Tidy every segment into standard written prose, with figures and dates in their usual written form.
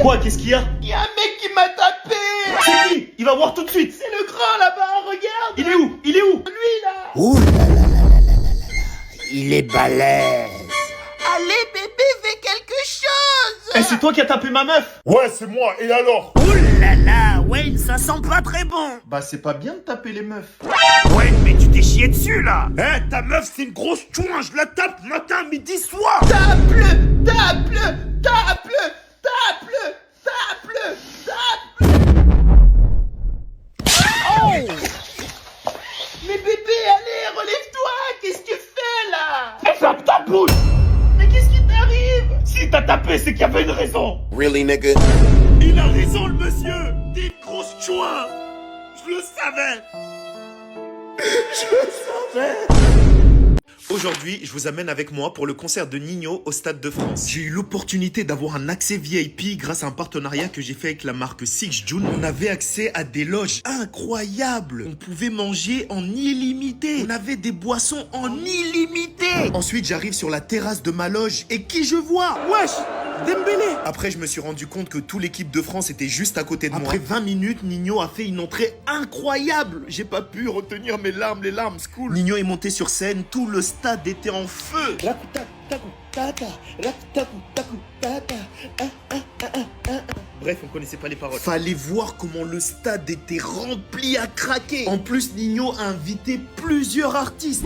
Quoi, qu'est-ce qu'il y a? Y'a un mec qui m'a tapé. C'est qui? Il va voir tout de suite. C'est le grand là-bas, regarde. Il est où? Il est où? Lui là. Ouh là là là là là là là. Il est balèze. Allez bébé, fais quelque chose. Eh, c'est toi qui as tapé ma meuf? Ouais, c'est moi, et alors? Ouh là là, Wayne, ça sent pas très bon. Bah c'est pas bien de taper les meufs. Ouais, mais tu t'es chié dessus, là. Eh, ta meuf, c'est une grosse chouin, je la tape matin, midi, soir. Tape-le, tape-le, tape-le, tape-le, tape-le, tape-le. Oh! Mais bébé, allez, relève-toi. Qu'est-ce que tu fais là? Eh, ferme ta bouche! Mais qu'est-ce qui t'arrive? Si t'as tapé, c'est qu'il y avait une raison. Really, nigga? Il a raison, le monsieur. T'es une grosse chouin. Je le savais. Aujourd'hui, je vous amène avec moi pour le concert de Ninho au Stade de France. J'ai eu l'opportunité d'avoir un accès VIP grâce à un partenariat que j'ai fait avec la marque Six June. On avait accès à des loges incroyables. On pouvait manger en illimité. On avait des boissons en illimité. Ensuite, j'arrive sur la terrasse de ma loge et qui je vois? Wesh, Dembélé. Après, je me suis rendu compte que toute l'équipe de France était juste à côté de moi. Après 20 minutes, Ninho a fait une entrée incroyable. J'ai pas pu retenir mes larmes, les larmes, school. Ninho est monté sur scène, tout le stade était en feu. Bref, on connaissait pas les paroles. Fallait voir comment le stade était rempli à craquer. En plus, Ninho a invité plusieurs artistes.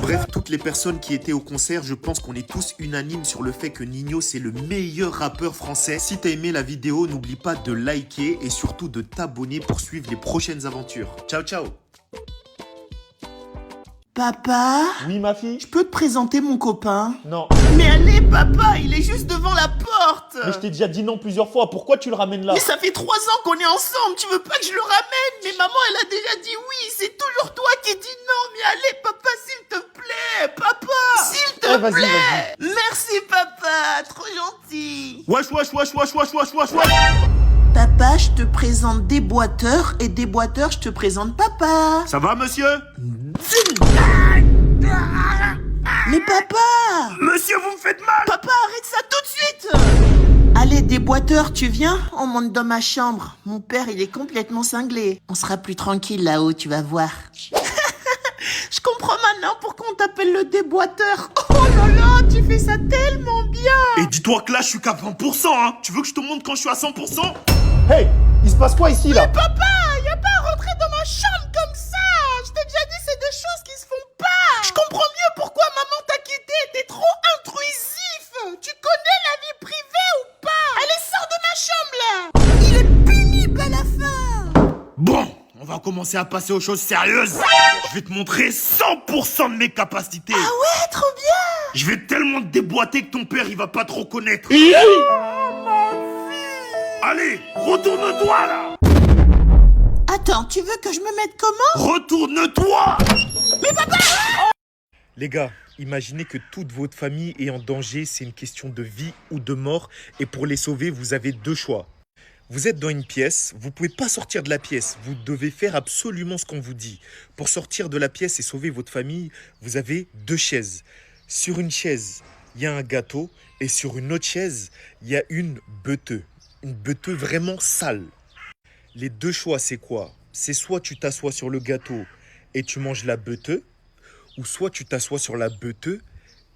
Bref, toutes les personnes qui étaient au concert, je pense qu'on est tous unanimes sur le fait que Ninho, c'est le meilleur rappeur français. Si t'as aimé la vidéo, n'oublie pas de liker et surtout de t'abonner pour suivre les prochaines aventures. Ciao, ciao! Papa, Oui, ma fille? je peux te présenter mon copain? Non. Mais allez, papa, il est juste devant la porte. Mais je t'ai déjà dit non plusieurs fois. Pourquoi tu le ramènes là? Mais ça fait 3 ans qu'on est ensemble, tu veux pas que je le ramène? Mais maman, elle a déjà dit oui, c'est toujours toi qui dis non. Mais allez, papa, s'il te plaît, papa, s'il te Eh, vas-y, plaît. Merci, papa, trop gentil. Wesh, wesh, wesh, wesh, wesh, wesh, wesh, wesh. Papa, je te présente des boiteurs et des boiteurs, je te présente papa. Ça va, monsieur? Mais papa, Monsieur, vous me faites mal! papa, arrête ça tout de suite. Allez, des boiteurs, tu viens? On monte dans ma chambre. Mon père, il est complètement cinglé. On sera plus tranquille là-haut, tu vas voir. Je comprends maintenant pourquoi on t'appelle le déboîteur. Oh là là, tu fais ça tellement bien. Et dis-toi que là, je suis qu'à 20%, hein. Tu veux que je te montre quand je suis à 100%? Hey, il se passe quoi ici là? Papa, y a pas à rentrer dans ma chambre comme ça. Je t'ai déjà dit, c'est des choses qui se font pas. Je comprends mieux pourquoi maman t'a quitté. T'es trop intrusif. Tu connais la vie privée ou pas? Allez, sors de ma chambre là. Il est pénible à la fin. Bon, on va commencer à passer aux choses sérieuses. Je vais te montrer 100% de mes capacités. Ah ouais, trop bien. Je vais tellement te déboîter que ton père, il va pas te reconnaître. Allez, retourne-toi là. Attends, tu veux que je me mette comment? Retourne-toi. Mais papa! Les gars, imaginez que toute votre famille est en danger, c'est une question de vie ou de mort. Et pour les sauver, vous avez 2 choix. Vous êtes dans une pièce, vous ne pouvez pas sortir de la pièce. Vous devez faire absolument ce qu'on vous dit. Pour sortir de la pièce et sauver votre famille, vous avez 2 chaises. Sur une chaise, il y a un gâteau. Et sur une autre chaise, il y a une beuteux. Une beuteux vraiment sale. Les 2 choix, c'est quoi? C'est soit tu t'assois sur le gâteau et tu manges la beuteux, ou soit tu t'assois sur la beuteux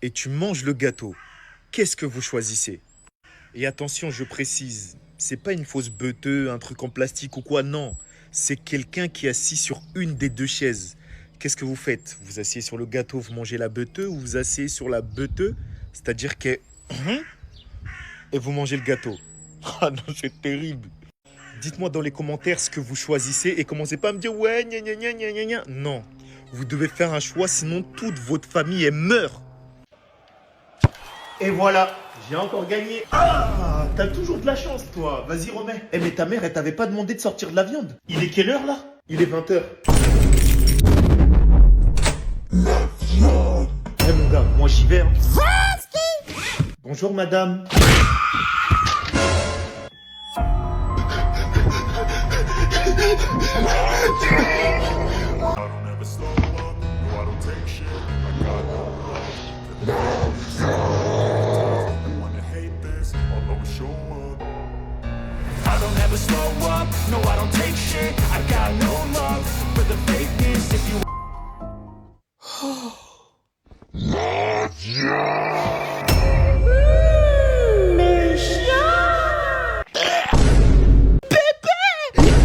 et tu manges le gâteau. Qu'est-ce que vous choisissez? Et attention, je précise, c'est pas une fausse beuteux, un truc en plastique ou quoi, non. C'est quelqu'un qui est assis sur une des 2 chaises. Qu'est-ce que vous faites? Vous asseyez sur le gâteau, vous mangez la beuteux, ou vous asseyez sur la beuteux, c'est-à-dire que... et vous mangez le gâteau. Ah non, c'est terrible. Dites-moi dans les commentaires ce que vous choisissez et commencez pas à me dire ouais, gna gna gna gna gna gna. Non, vous devez faire un choix, sinon toute votre famille meurt. Et voilà, j'ai encore gagné. Ah, t'as toujours de la chance, toi. Vas-y, remets. Eh, mais ta mère, elle t'avait pas demandé de sortir de la viande. Il est quelle heure, là? Il est 20h. Eh, mon gars, moi, j'y vais, hein. Bonjour, madame. slow up, no, I don't take shit. I got no love for the bad. No, I don't take shit. I got no love for the fakeness. If you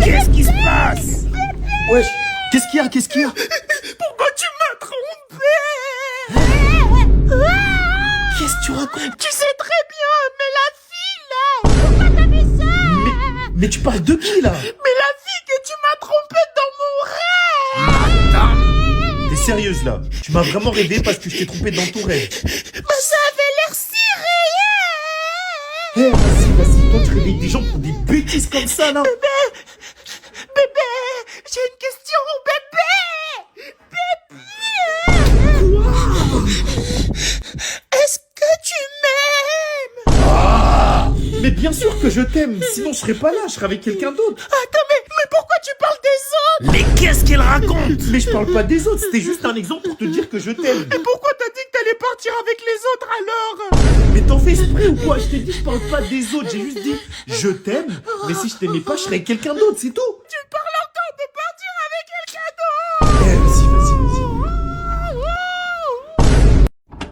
Qu'est-ce qui se passe? Wesh, qu'est-ce qu'il y a? Qu'est-ce qu'il y a? Pourquoi tu m'as trompé? Qu'est-ce que tu racontes? Tu sais très bien, mais la fille là, pourquoi t'as fait ça? Mais tu parles de qui là? Mais la fille que tu m'as trompée dans mon rêve. T'es sérieuse là? Tu m'as vraiment rêvé parce que je t'ai trompé dans ton rêve. Mais ça avait l'air si Eh, réel. vas-y, toi tu réveilles des gens pour des bêtises comme ça là. Bébé, j'ai une question, bébé. Est-ce que tu m'aimes? Mais bien sûr que je t'aime, sinon je serais pas là, je serais avec quelqu'un d'autre. Attends, mais pourquoi tu parles des autres? Mais qu'est-ce qu'elle raconte? Mais je parle pas des autres, c'était juste un exemple pour te dire que je t'aime. Pourquoi t'as dit que t'allais partir avec les autres alors? Mais t'en fais exprès ou quoi? Je t'ai dit je parle pas des autres, j'ai juste dit je t'aime, mais si je t'aimais pas, je serais avec quelqu'un d'autre, c'est tout. Tu parles encore de partir avec quelqu'un Eh, vas-y.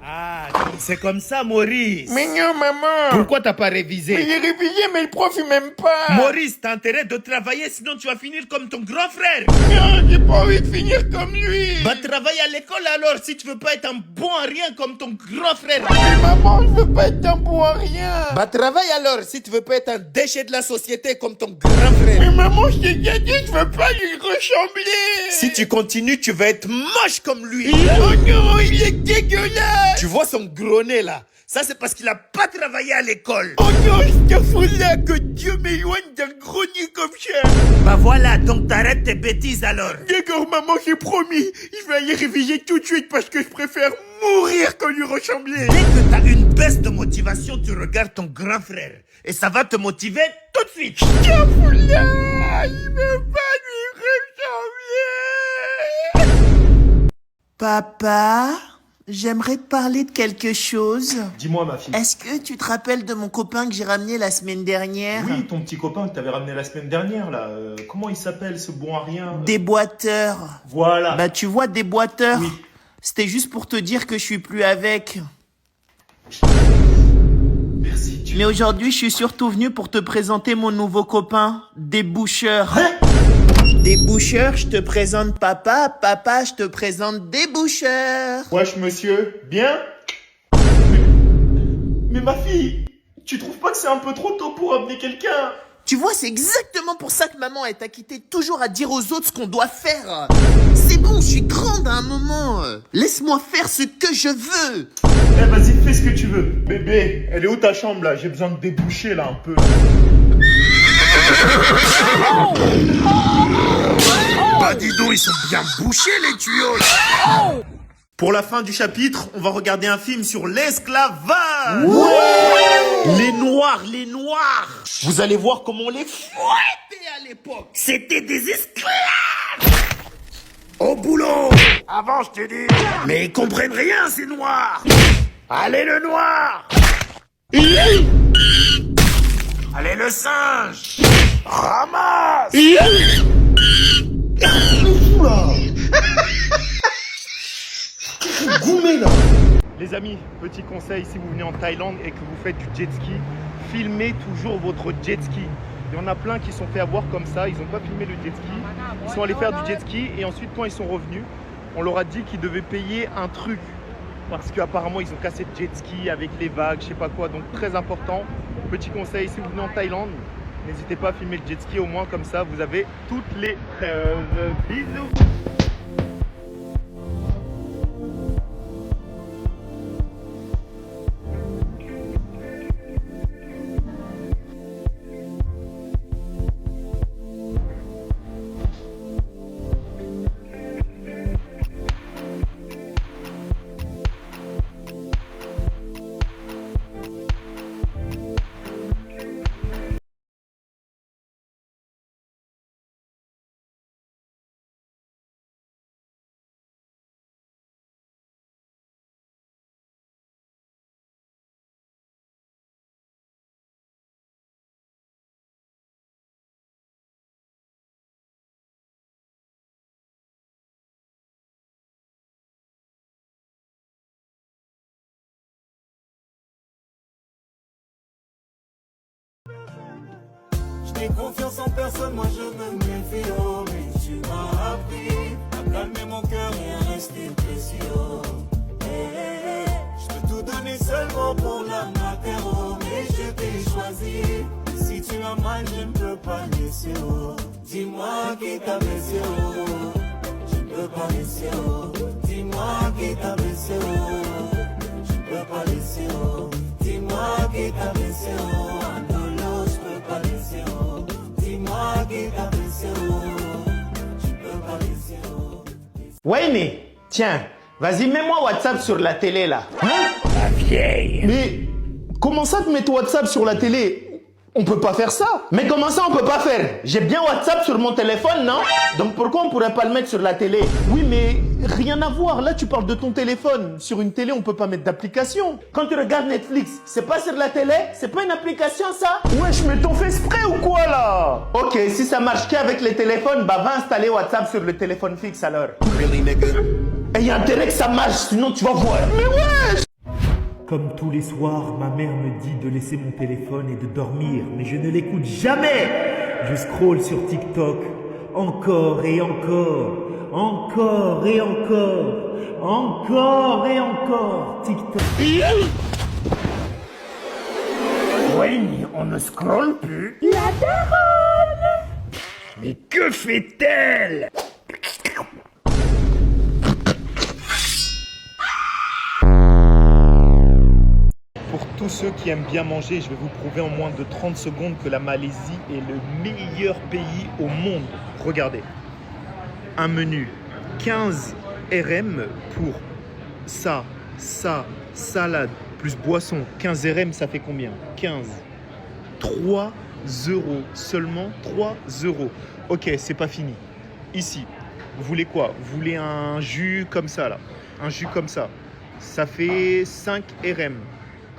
Ah, donc c'est comme ça, Maurice. Mais non, maman. Pourquoi t'as pas Mais révisé? j'ai révisé, mais le prof, il m'aime pas. Maurice, t'as intérêt de travailler, sinon tu vas finir comme ton grand frère. Non, j'ai pas envie de finir comme lui. Va travailler à l'école alors, si tu veux pas être un bon à rien comme ton grand frère. Mais maman, je veux pas être un bon à rien. Va travailler alors, si tu veux pas être un déchet de la société comme ton grand frère. Mais maman, je t'ai déjà dit, je veux pas lui ressembler. Si tu continues, tu vas être moche comme lui. Oh non, il est dégueulasse. Tu vois son gros nez là? Ça c'est parce qu'il a pas travaillé à l'école. Oh non, je te fous là, que Dieu m'éloigne d'un gros nid comme ça. Bah voilà, donc t'arrêtes tes bêtises alors. D'accord, maman, j'ai promis. Je vais aller réviser tout de suite parce que je préfère mourir que lui ressembler. Dès que t'as une baisse de motivation, tu regardes ton grand frère. Et ça va te motiver tout de suite. Je te fous là, il veut pas lui ressembler. Papa, j'aimerais te parler de quelque chose. Dis-moi ma fille. Est-ce que tu te rappelles de mon copain que j'ai ramené la semaine dernière? Oui, ton petit copain que t'avais ramené la semaine dernière là, comment il s'appelle ce bon à rien? Déboîteur. Voilà. Bah tu vois, déboîteur. Oui. C'était juste pour te dire que je suis plus avec. Merci. Mais aujourd'hui, je suis surtout venu pour te présenter mon nouveau copain, Déboucheur. Hein? Déboucheur, je te présente papa. Papa, je te présente Déboucheur. Wesh monsieur, bien? Mais ma fille, tu trouves pas que c'est un peu trop tôt pour amener quelqu'un? Tu vois, c'est exactement pour ça que maman t'a quitté toujours à dire aux autres ce qu'on doit faire. C'est bon, je suis grande à un moment. Laisse-moi faire ce que je veux. Eh vas-y, fais ce que tu veux. Bébé, elle est où ta chambre là? J'ai besoin de déboucher là un peu. Bah dis donc, ils sont bien bouchés les tuyaux. Pour la fin du chapitre, on va regarder un film sur l'esclavage. Les Noirs, les Noirs. Vous allez voir comment on les fouettait à l'époque. C'était des esclaves. Au boulot. Avant, je t'ai dit. Mais ils comprennent rien ces noirs. Allez le noir. Allez le singe. Ramasse. Goumé là. Les amis, petit conseil, si vous venez en Thaïlande et que vous faites du jet ski, filmez toujours votre jet ski. Il y en a plein qui sont fait avoir comme ça, ils n'ont pas filmé le jet ski. Ils sont allés faire du jet ski et ensuite quand ils sont revenus, on leur a dit qu'ils devaient payer un truc. Parce qu'apparemment ils ont cassé le jet ski avec les vagues, je sais pas quoi. Donc très important, petit conseil, si vous venez en Thaïlande, n'hésitez pas à filmer le jet ski, au moins comme ça vous avez toutes les preuves. Bisous. n'ai confiance en personne, moi je me méfie, oh. Mais tu m'as appris à calmer mon cœur et à rester précis, oh. Je peux tout donner seulement pour la maquero, mais je t'ai choisi. Si tu as mal, je ne peux pas laisser, oh. Dis-moi qui t'a blessé, oh. Je ne peux pas laisser, oh. Dis-moi qui t'a blessé, oh. Je ne peux pas laisser, oh. Dis-moi qui t'a blessé, oh. Andolo, je peux pas laisser, oh. Dis-moi qui t'a blessé, oh. Je ne peux pas laisser, oh. Wayne, tiens, vas-y, mets-moi WhatsApp sur la télé là. Hein? La vieille. Mais comment ça te mettre WhatsApp sur la télé? On peut pas faire ça. Mais comment ça on peut pas faire? J'ai bien WhatsApp sur mon téléphone, non? Donc pourquoi on pourrait pas le mettre sur la télé? Oui, mais rien à voir. Là, tu parles de ton téléphone. Sur une télé, on peut pas mettre d'application. Quand tu regardes Netflix, c'est pas sur la télé? C'est pas une application, ça? Wesh, mais t'en fais exprès ou quoi, là? Ok, si ça marche qu'avec les téléphones, bah va installer WhatsApp sur le téléphone fixe, alors. Really, nigga? Et y a intérêt que ça marche, sinon tu vas voir. Mais wesh! Comme tous les soirs, ma mère me dit de laisser mon téléphone et de dormir, mais je ne l'écoute jamais. Je scrolle sur TikTok, encore et encore, encore et encore, encore et encore, TikTok. Wayne, on ne scrolle plus. La daronne. Mais que fait-elle? Pour tous ceux qui aiment bien manger, je vais vous prouver en moins de 30 secondes que la Malaisie est le meilleur pays au monde. Regardez, un menu 15 RM pour ça, salade, plus boisson. 15 RM, ça fait combien? 15. 3 euros, seulement 3 euros. Ok, c'est pas fini. Ici, vous voulez quoi? Vous voulez un jus comme ça, là. Un jus comme ça. Ça fait 5 RM.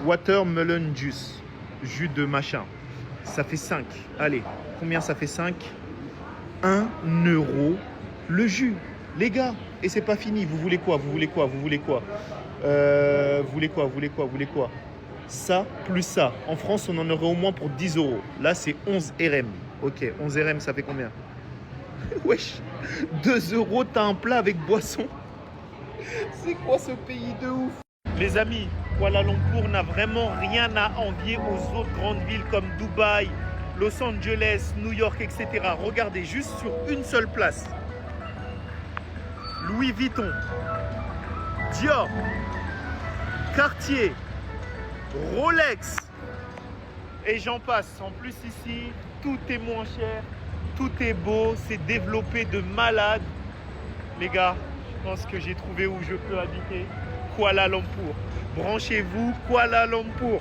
Watermelon juice, jus de machin, ça fait 5. Allez, combien ça fait 5? 1 euro le jus, les gars. Et c'est pas fini, vous voulez quoi? Vous voulez quoi? Vous voulez quoi? Vous voulez quoi? Vous voulez quoi? Vous voulez quoi? Ça plus ça. En France, on en aurait au moins pour 10 euros. Là, c'est 11 RM. Ok, 11 RM, ça fait combien? Wesh, 2 euros, t'as un plat avec boisson. C'est quoi ce pays de ouf? Les amis, Kuala Lumpur n'a vraiment rien à envier aux autres grandes villes comme Dubaï, Los Angeles, New York, etc. Regardez, juste sur une seule place. Louis Vuitton, Dior, Cartier, Rolex, et j'en passe. En plus ici, tout est moins cher, tout est beau, c'est développé de malade. Les gars, je pense que j'ai trouvé où je peux habiter. Kuala Lumpur. Branchez-vous, Kuala Lumpur.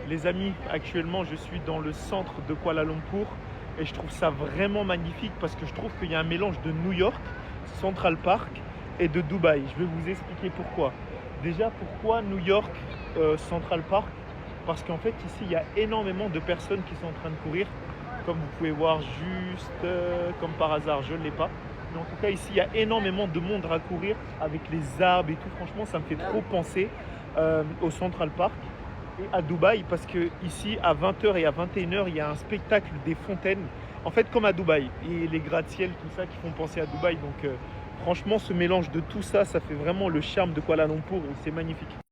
Les amis, actuellement, je suis dans le centre de Kuala Lumpur et je trouve ça vraiment magnifique parce que je trouve qu'il y a un mélange de New York, Central Park et de Dubaï. Je vais vous expliquer pourquoi. Déjà, pourquoi New York, Central Park? Parce qu'en fait, ici, il y a énormément de personnes qui sont en train de courir. Comme vous pouvez voir, juste comme par hasard, je ne l'ai pas. Mais en tout cas, ici, il y a énormément de monde à courir avec les arbres et tout. Franchement, ça me fait trop penser au Central Park et à Dubaï parce que ici, à 20h et à 21h, il y a un spectacle des fontaines. En fait, comme à Dubaï. Et les gratte-ciel, tout ça, qui font penser à Dubaï. Donc, franchement, ce mélange de tout ça, ça fait vraiment le charme de Kuala Lumpur et c'est magnifique.